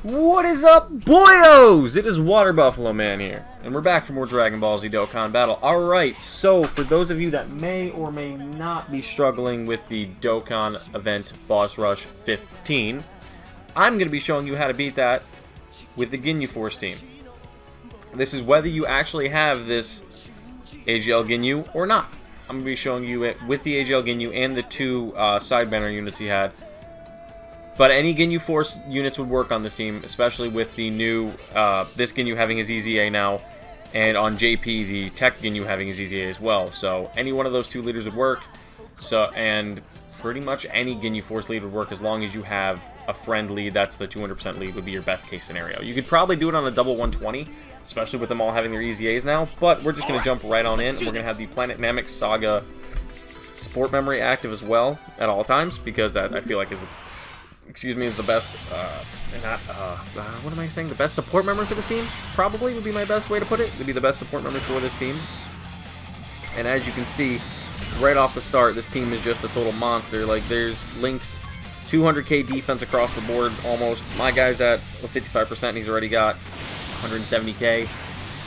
What is up, boyos? It is Water Buffalo Man here, and we're back for more Dragon Ball Z Dokkan Battle. Alright, so for those of you that may or may not be struggling with the Dokkan event Boss Rush 15, I'm going to be showing you how to beat that with the GINYU Force team. This is whether you actually have this AGL GINYU or not. I'm going to be showing you it with the AGL GINYU and the two side banner units he had. But any GINYU Force units would work on this team, especially with the new, this GINYU having his EZA now, and on JP, the Tech GINYU having his EZA as well. So any one of those two leaders would work, and pretty much any GINYU Force lead would work as long as you have a friend lead. That's the 200% lead would be your best case scenario. You could probably do it on a double 120, especially with them all having their EZAs now, but we're just going to jump right on in, and we're going to have the Planet Namek Saga support memory active as well at all times, because that, I feel like, is the best, what am I saying? The best support memory for this team? Probably would be my best way to put it. Would be the best support memory for this team. And as you can see, right off the start, this team is just a total monster. Like, there's Link's 200k defense across the board, almost. My guy's at 55%, and he's already got 170k.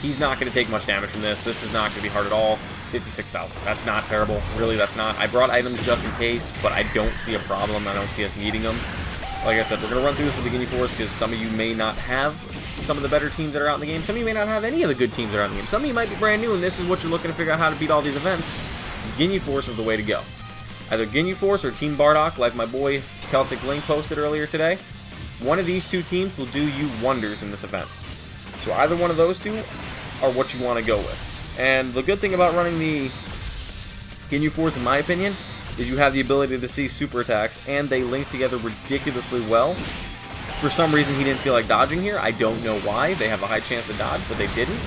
He's not going to take much damage from this. This is not going to be hard at all. 56,000. That's not terrible. Really, that's not. I brought items just in case, but I don't see a problem. I don't see us needing them. Like I said, we're going to run through this with the GINYU Force because some of you may not have some of the better teams that are out in the game. Some of you may not have any of the good teams that are out in the game. Some of you might be brand new, and this is what you're looking to figure out how to beat all these events. GINYU Force is the way to go. Either GINYU Force or Team Bardock, like my boy Celtic Link posted earlier today. One of these two teams will do you wonders in this event. So either one of those two are what you want to go with. And the good thing about running the GINYU Force, in my opinion, is you have the ability to see super attacks, and they link together ridiculously well. For some reason, he didn't feel like dodging here. I don't know why. They have a high chance to dodge, but they didn't.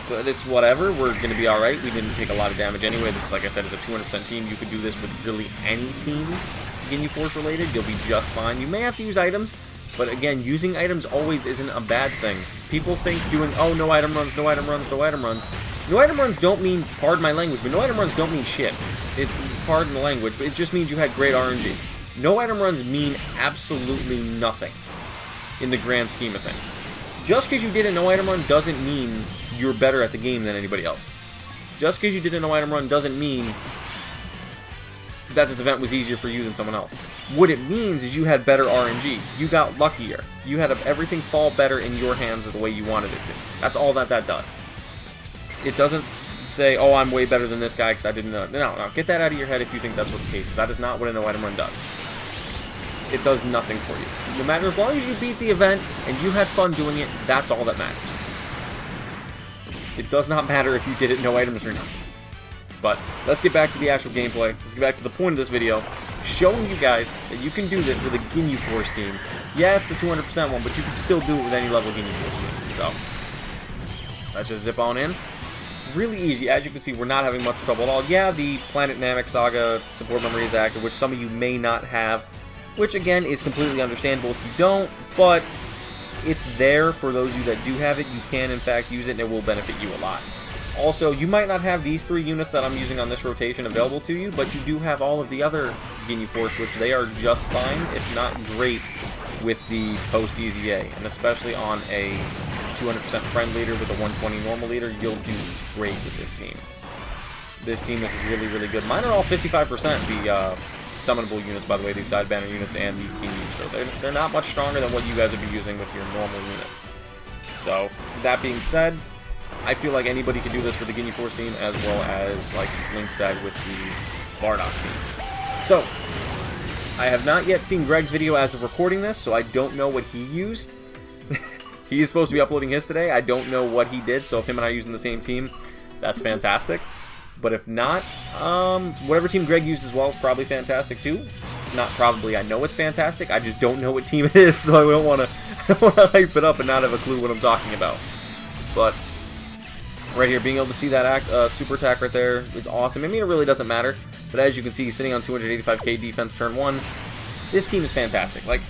But it's whatever. We're going to be alright. We didn't take a lot of damage anyway. This, like I said, is a 200% team. You could do this with really any team GINYU Force related. You'll be just fine. You may have to use items, but again, using items always isn't a bad thing. People think doing, oh, no item runs, no item runs, no item runs. No item runs don't mean, pardon my language, but no item runs don't mean shit. Pardon the language, but it just means you had great RNG. No item runs mean absolutely nothing in the grand scheme of things. Just because you did a no item run doesn't mean you're better at the game than anybody else. Just because you did a no item run doesn't mean that this event was easier for you than someone else. What it means is you had better RNG. You got luckier. You had everything fall better in your hands the way you wanted it to. That's all that does. It doesn't say, oh, I'm way better than this guy because I didn't know. No, get that out of your head if you think that's what the case is. That is not what a no item run does. It does nothing for you. No matter, as long as you beat the event and you had fun doing it, that's all that matters. It does not matter if you did it no items or not. But let's get back to the actual gameplay. Let's get back to the point of this video, showing you guys that you can do this with a GINYU Force team. Yeah, it's the 200% one, but you can still do it with any level GINYU Force team. So let's just zip on in. Really easy. As you can see, we're not having much trouble at all. Yeah, the Planet Namek Saga support memory is active, which some of you may not have, which again is completely understandable if you don't, but it's there for those of you that do have it. You can in fact use it, and it will benefit you a lot. Also, you might not have these three units that I'm using on this rotation available to you, but you do have all of the other GINYU Force, which they are just fine, if not great, with the post-EZA. And especially on a 200% friend leader with a 120 normal leader, you'll do great with this team. This team is really, really good. Mine are all 55%, the summonable units, by the way, these side banner units and the GINYU, so they're not much stronger than what you guys would be using with your normal units. So, that being said, I feel like anybody can do this with the GINYU Force team, as well as, like Link said, with the Bardock team. So, I have not yet seen Greg's video as of recording this, so I don't know what he used. He is supposed to be uploading his today. I don't know what he did, so if him and I are using the same team, that's fantastic. But if not, whatever team Greg used as well is probably fantastic too. Not probably, I know it's fantastic. I just don't know what team it is, so I don't want to hype it up and not have a clue what I'm talking about. But right here, being able to see that super attack right there is awesome. I mean, it really doesn't matter, but as you can see, he's sitting on 285k defense turn 1. This team is fantastic. Like,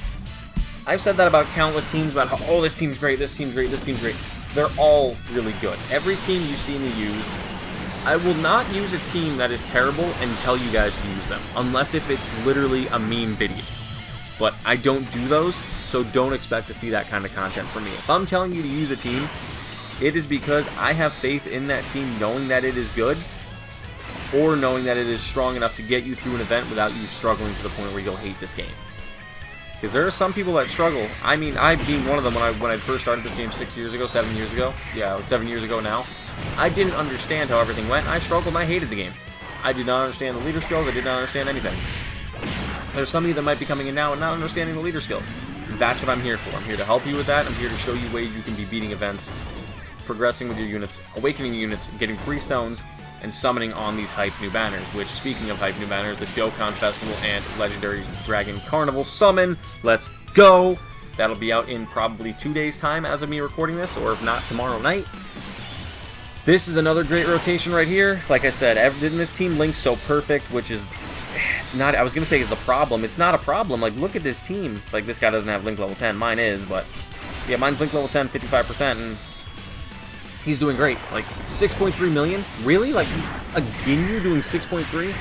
I've said that about countless teams, about how, oh, this team's great, this team's great, this team's great. They're all really good. Every team you see me use, I will not use a team that is terrible and tell you guys to use them, unless if it's literally a meme video. but I don't do those, so don't expect to see that kind of content from me. If I'm telling you to use a team, it is because I have faith in that team, knowing that it is good, or knowing that it is strong enough to get you through an event without you struggling to the point where you'll hate this game. Because there are some people that struggle. I mean, I being one of them when I first started this game 7 years ago. Yeah, like 7 years ago now. I didn't understand how everything went. I struggled and I hated the game. I did not understand the leader skills. I did not understand anything. There's some of you that might be coming in now and not understanding the leader skills. That's what I'm here for. I'm here to help you with that. I'm here to show you ways you can be beating events, progressing with your units, awakening units, getting free stones, and summoning on these hype new banners, which, speaking of hype new banners, the Dokkan Festival and Legendary Dragon Carnival Summon. Let's go! That'll be out in probably 2 days' time as of me recording this, or if not, tomorrow night. This is another great rotation right here. Like I said, this team links so perfect, which is... It's not... I was going to say it's the problem. It's not a problem. Like, look at this team. Like, this guy doesn't have link level 10. Mine is, but... Yeah, mine's link level 10, 55%, and... He's doing great. Like, 6.3 million? Really? Like, a GINYU doing 6.3?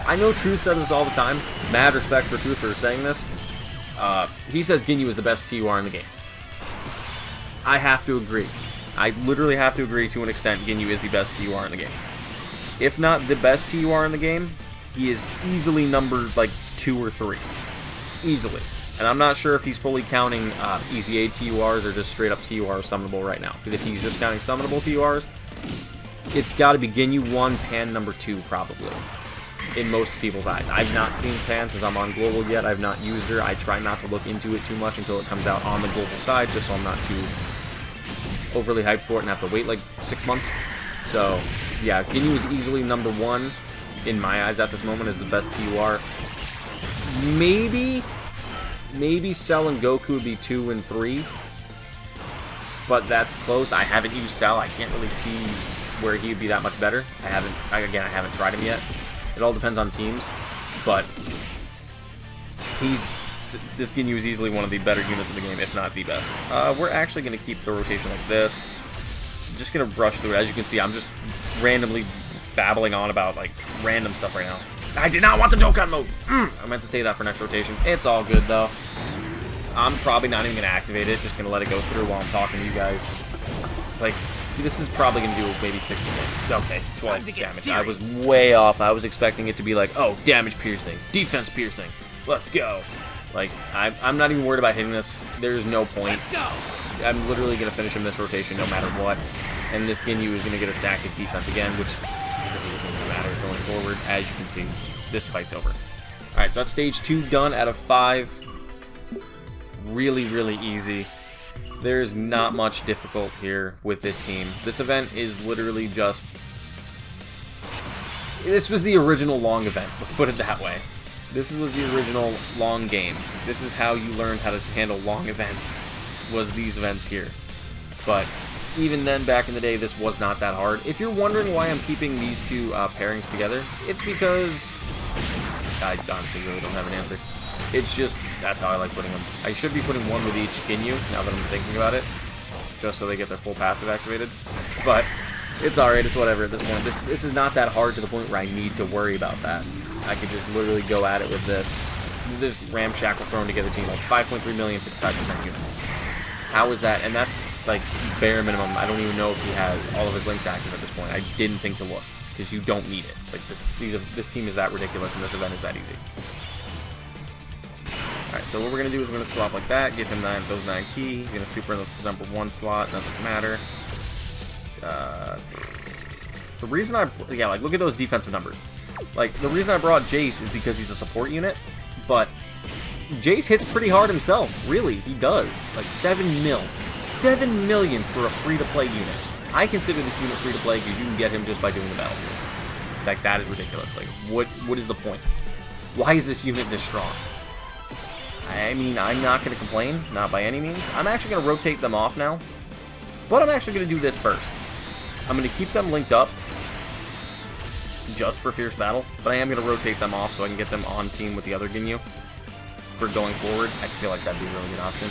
I know Truth says this all the time. Mad respect for Truth for saying this. He says GINYU is the best TUR in the game. I have to agree. I literally have to agree to an extent. GINYU is the best TUR in the game. If not the best TUR in the game, he is easily numbered, like, 2 or 3. Easily. And I'm not sure if he's fully counting Easy A TURs or just straight up TURs summonable right now. Because if he's just counting summonable TURs, it's got to be GINYU 1, Pan number 2, probably. In most people's eyes. I've not seen Pan because I'm on global yet. I've not used her. I try not to look into it too much until it comes out on the global side, just so I'm not too overly hyped for it and have to wait like 6 months. So, yeah, GINYU is easily number 1 in my eyes at this moment as the best TUR. Maybe Cell and Goku would be 2 and 3, but that's close. I haven't used Cell. I can't really see where he would be that much better. I haven't tried him yet. It all depends on teams, but this GINYU is easily one of the better units in the game, if not the best. We're actually going to keep the rotation like this. Just going to brush through it. As you can see, I'm just randomly babbling on about like random stuff right now. I did not want the Dokkan mode! I meant to say that for next rotation. It's all good, though. I'm probably not even going to activate it. Just going to let it go through while I'm talking to you guys. Like, this is probably going to do maybe 60 damage. Okay, 12 damage. I was way off. I was expecting it to be like, oh, damage piercing, defense piercing. Let's go. Like, I'm not even worried about hitting this. There's no point. Let's go. I'm literally going to finish him this rotation no matter what. And this GINYU is going to get a stack of defense again, which... really isn't going to matter going forward. As you can see, this fight's over. Alright, so that's stage 2 done out of 5. Really, really easy. There's not much difficult here with this team. This event is literally just... This was the original long event, let's put it that way. This was the original long game. This is how you learned how to handle long events, was these events here. But... even then, back in the day, this was not that hard. If you're wondering why I'm keeping these two pairings together, it's because... I honestly really don't have an answer. It's just, that's how I like putting them. I should be putting one with each GINYU, now that I'm thinking about it. Just so they get their full passive activated. But, it's alright, it's whatever at this point. This is not that hard to the point where I need to worry about that. I could just literally go at it with this. This ramshackle thrown together team, like 5.3 million, 55% unit. How is that? And that's, like, bare minimum. I don't even know if he has all of his links active at this point. I didn't think to look, because you don't need it. Like, this team is that ridiculous, and this event is that easy. Alright, so what we're going to do is we're going to swap like that, give him those 9 key. He's going to super in the number 1 slot, doesn't matter. The reason yeah, like, look at those defensive numbers. Like, the reason I brought Jace is because he's a support unit, but... Jace hits pretty hard himself, really, he does. Like 7 mil. 7 million for a free-to-play unit. I consider this unit free-to-play because you can get him just by doing the battlefield. Like, that is ridiculous. Like, what is the point? Why is this unit this strong? I mean, I'm not going to complain, not by any means. I'm actually going to rotate them off now. But I'm actually going to do this first. I'm going to keep them linked up just for Fierce Battle, but I am going to rotate them off so I can get them on team with the other GINYU. For going forward, I feel like that'd be a really good option.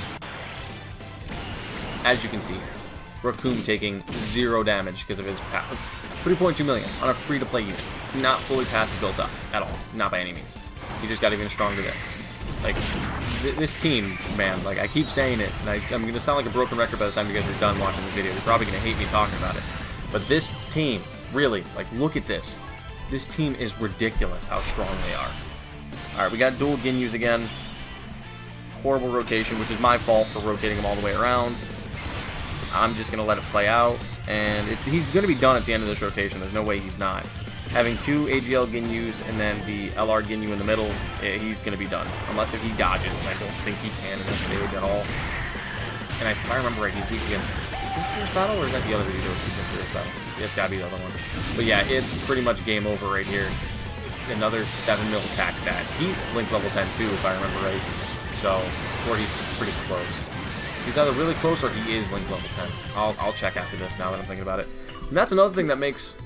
As you can see, Raccoon taking 0 damage because of his power. 3.2 million on a free-to-play unit. Not fully passive built up at all. Not by any means. He just got even stronger there. Like, this team, man, like, I keep saying it, and I'm going to sound like a broken record by the time you guys are done watching the video. You're probably going to hate me talking about it. But this team, really, like, look at this. This team is ridiculous how strong they are. Alright, we got dual GINYUs again. Horrible rotation, which is my fault for rotating them all the way around. I'm just going to let it play out. And he's going to be done at the end of this rotation. There's no way he's not. Having two AGL GINYUs and then the LR GINYU in the middle, he's going to be done. Unless if he dodges, which I don't think he can in this stage at all. And if I remember right, he's weak against... Is it Fierce Battle, or is that the other video that's weak against Fierce Battle? Yeah, it's got to be the other one. But yeah, it's pretty much game over right here. Another 7 mil attack stat. He's Link level 10 too, if I remember right. So, or he's pretty close. He's either really close or he is Link level 10. I'll check after this now that I'm thinking about it. And that's another thing that makes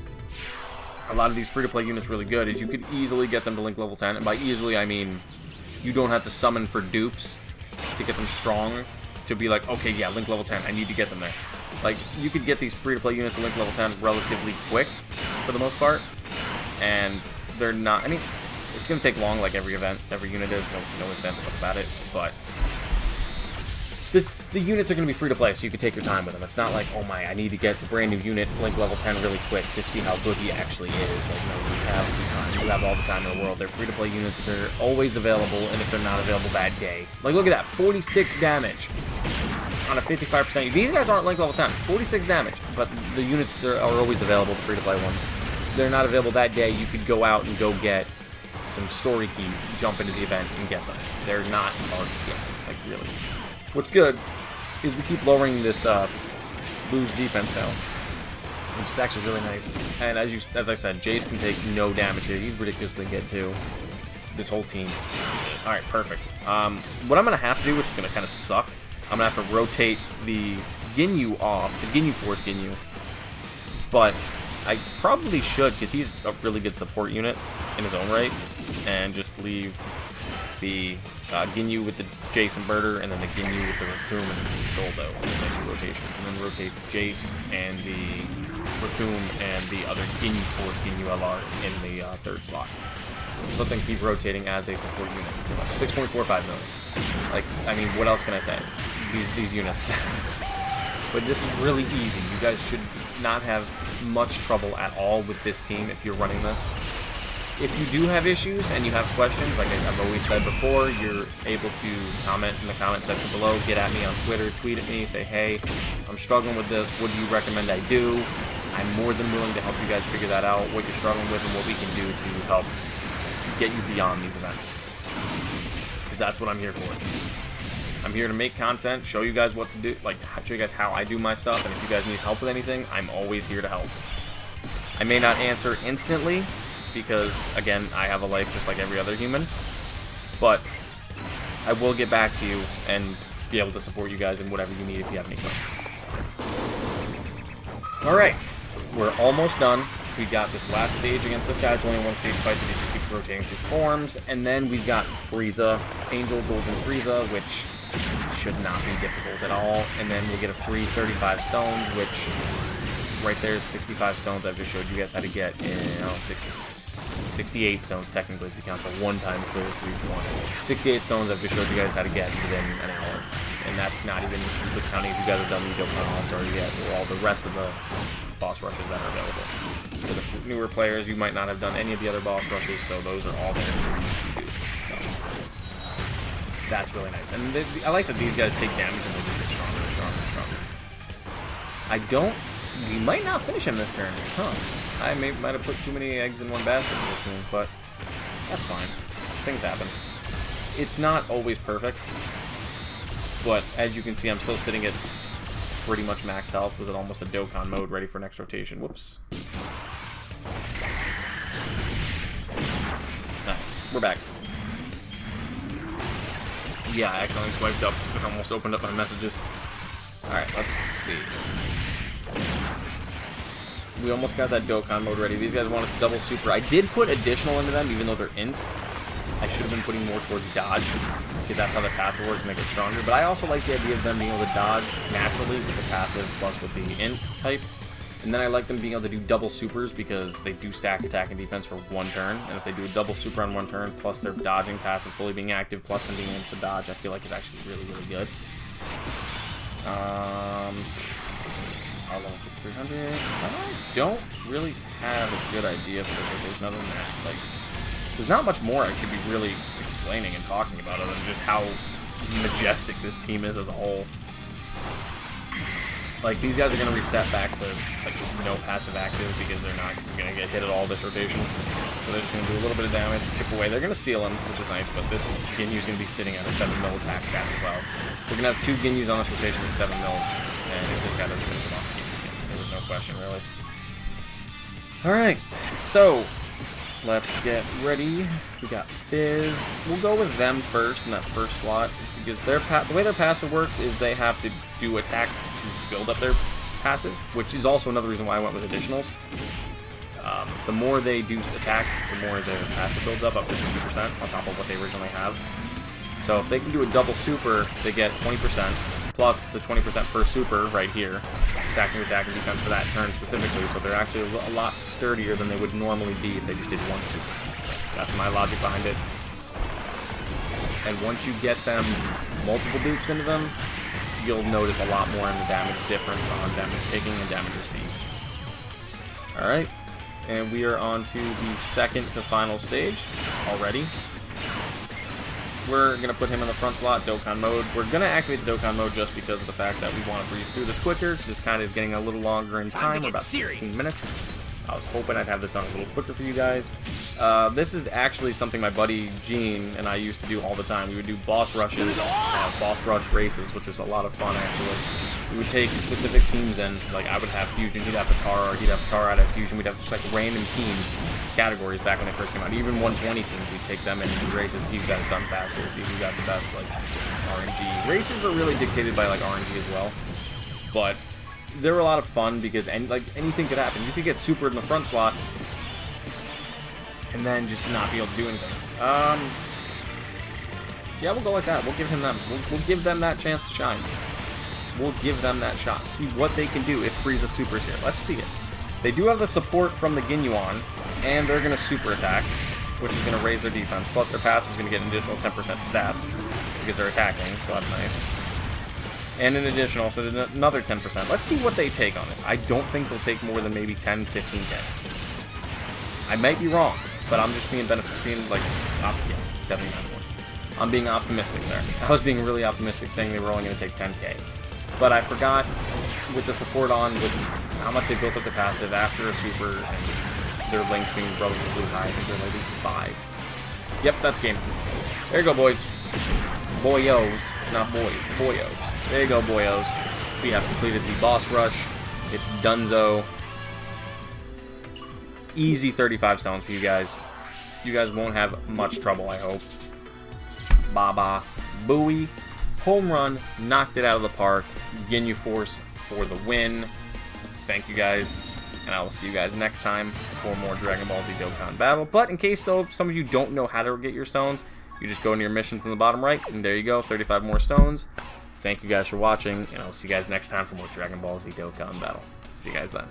a lot of these free-to-play units really good, is you could easily get them to Link level 10. And by easily, I mean you don't have to summon for dupes to get them strong, to be like, okay, yeah, Link level 10, I need to get them there. Like, you could get these free-to-play units to Link level 10 relatively quick, for the most part. And they're not, I mean, it's going to take long like every event, every unit is, no ifs, ands, or buts about it, but the units are going to be free to play, so you can take your time with them. It's not like, oh my, I need to get the brand new unit Link level 10 really quick to see how good he actually is. Like, no, you have the time. You have all the time in the world. They're free to play units. They're always available, and if they're not available that day. Like, look at that, 46 damage on a 55%. These guys aren't Link level 10. 46 damage, but the units are always available, the free to play ones. If they're not available that day, you could go out and go get some story keys, jump into the event, and get them. They're not hard to get, like, really. What's good is we keep lowering this Blue's defense now, which is actually really nice. And as I said, Jace can take no damage here. He's ridiculously good too. This whole team is really good. Alright, perfect. What I'm going to have to do, which is going to kind of suck, I'm going to have to rotate the GINYU off, the GINYU Force GINYU. But I probably should, because he's a really good support unit in his own right, and just leave the GINYU with the Jace and Birder, and then the GINYU with the Raccoon and the Goldo in the 2 rotations. And then rotate Jace and the Raccoon and the other GINYU Force GINYU LR in the 3rd slot. Something keep rotating as a support unit. 6.45 million. Like, I mean, what else can I say? These units. But this is really easy. You guys should not have much trouble at all with this team if you're running this. If you do have issues and you have questions, like I've always said before, you're able to comment in the comment section below, get at me on Twitter, tweet at me, say, hey, I'm struggling with this, what do you recommend I do? I'm more than willing to help you guys figure that out, what you're struggling with and what we can do to help get you beyond these events. Because that's what I'm here for. I'm here to make content, show you guys what to do, like show you guys how I do my stuff, and if you guys need help with anything, I'm always here to help. I may not answer instantly, because, again, I have a life just like every other human, but I will get back to you and be able to support you guys in whatever you need if you have any questions. So. Alright, we're almost done. We got this last stage against this guy. It's only a 1-stage fight that he just keeps rotating through forms, and then we've got Frieza, Angel Golden Frieza, which should not be difficult at all, and then we'll get a free 35 stones, which right there is 65 stones I've just showed you guys how to get in, 68 stones technically if you count the one-time clear for each one. 68 stones I've just showed you guys how to get within an hour. And that's not even counting if you guys have done the Dokkan All-Star yet, or all the rest of the boss rushes that are available. For the newer players, you might not have done any of the other boss rushes, so those are all there for you to do. So, that's really nice. And I like that these guys take damage and they just get stronger and stronger and stronger. We might not finish him this turn. Huh. I might have put too many eggs in one basket for this turn, but that's fine. Things happen. It's not always perfect, but as you can see, I'm still sitting at pretty much max health with almost a Dokkan mode ready for next rotation. Whoops. Alright, we're back. Yeah, I accidentally swiped up and almost opened up my messages. Alright, let's see. We almost got that Dokkan mode ready. These guys wanted to double super. I did put additional into them, even though they're int. I should have been putting more towards dodge, because that's how their passive works and they get stronger. But I also like the idea of them being able to dodge naturally with the passive plus with the int type. And then I like them being able to do double supers because they do stack attack and defense for one turn. And if they do a double super on one turn, plus their dodging passive fully being active, plus them being able to dodge, I feel like is actually really, really good. Our level 5300. I don't really have a good idea for this rotation other than that. Like, there's not much more I could be really explaining and talking about other than just how majestic this team is as a whole. Like, these guys are going to reset back to like no passive active because they're not going to get hit at all this rotation. So they're just going to do a little bit of damage, chip away. They're going to seal him, which is nice, but this GINYU's going to be sitting at a 7 mil attack stat as well. We're going to have 2 GINYUs on this rotation with 7 mils, and if this guy doesn't finish him off, he's going to. There was no question, really. Alright, so let's get ready. We got Fizz. We'll go with them first in that first slot because the way their passive works is they have to do attacks to build up their passive, which is also another reason why I went with additionals. The more they do attacks, the more their passive builds up to 50% on top of what they originally have. So if they can do a double super, they get 20%, plus the 20% per super right here, stacking attack and defense for that turn specifically, so they're actually a lot sturdier than they would normally be if they just did one super. So that's my logic behind it. And once you get them multiple dupes into them, you'll notice a lot more in the damage difference on damage taking and damage received. Alright, and we are on to the second to final stage already. We're going to put him in the front slot, Dokkan mode. We're going to activate the Dokkan mode just because of the fact that we want to breeze through this quicker, because this kind of is getting a little longer in time. We're about 16 minutes. I was hoping I'd have this done a little quicker for you guys. This is actually something my buddy Gene and I used to do all the time. We would do boss rushes, boss rush races, which was a lot of fun, actually. We would take specific teams in, like I would have Fusion, he'd have Patara, or he'd have Patara, I'd have Fusion. We'd have just like random teams, categories back when they first came out. Even 120 teams, we'd take them in and do races, see who got it done faster, see who got the best, like, RNG. Races are really dictated by, like, RNG as well. But they were a lot of fun because anything could happen. You could get super in the front slot and then just not be able to do anything. Yeah, we'll go like that. We'll give him them. We'll give them that chance to shine. We'll give them that shot. See what they can do if Frieza supers here. Let's see it. They do have the support from the GINYU on, and they're going to super attack, which is going to raise their defense. Plus their passive is going to get an additional 10% stats because they're attacking, so that's nice. And an additional, so another 10%. Let's see what they take on this. I don't think they'll take more than maybe 10, 15k. I might be wrong, but I'm just being like, yeah, 79 points. I'm being optimistic there. I was being really optimistic saying they were only going to take 10k. But I forgot with the support on, with how much they built up the passive after a super, and their links being relatively high. I think they're like at least 5. Yep, that's game. There you go, boys. Boyos, not boys, boyos. There you go, boyos. We have completed the boss rush. It's donezo. Easy 35 stones for you guys. You guys won't have much trouble, I hope. Baba Booey. Home run, knocked it out of the park. GINYU Force for the win. Thank you guys, and I will see you guys next time for more Dragon Ball Z Dokkan Battle. But in case, though, some of you don't know how to get your stones, you just go into your mission from the bottom right, and there you go, 35 more stones. Thank you guys for watching, and I will see you guys next time for more Dragon Ball Z Dokkan Battle. See you guys then.